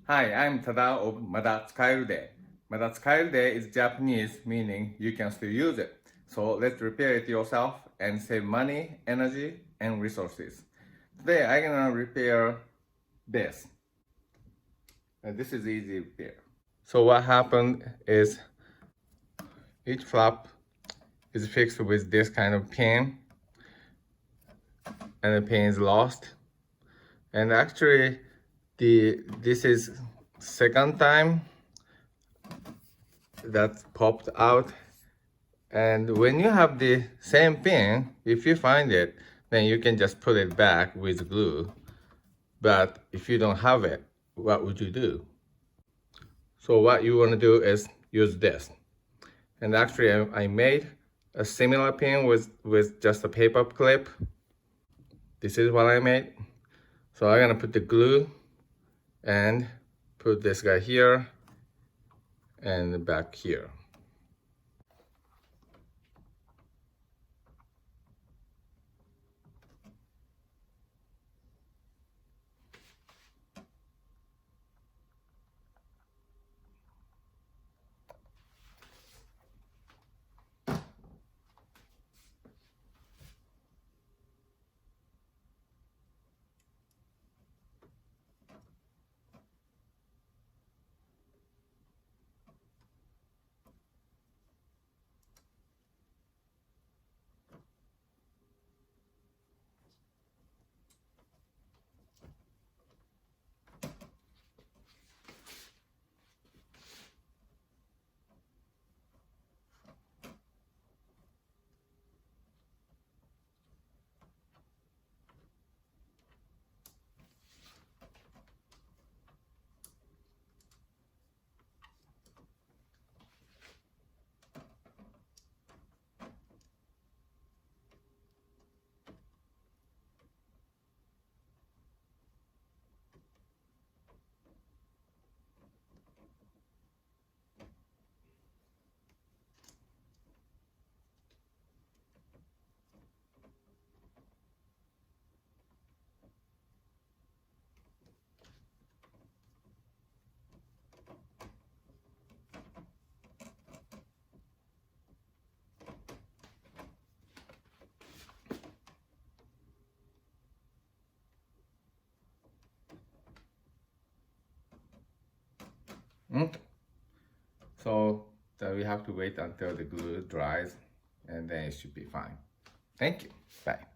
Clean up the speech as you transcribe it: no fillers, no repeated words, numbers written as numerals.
Hi, I'm Tada of Mada Tsukaeru de. Mada Tsukaeru de is Japanese, meaning you can still use it. So let's repair it yourself and save money, energy, and resources. Today I'm gonna repair this. This is easy repair. So what happened is each flap is fixed with this kind of pin, and the pin is lost. And actually, this is second time that popped out. And when you have the same pin, if you find it, then you can just put it back with glue. But if you don't have it, what would you do? So what you want to do is use this. And actually, I made a similar pin with just a paper clip. This is what I made. So I'm gonna put the glue and put this guy here and back here. So we have to wait until the glue dries, and then it should be fine. Thank you. Bye.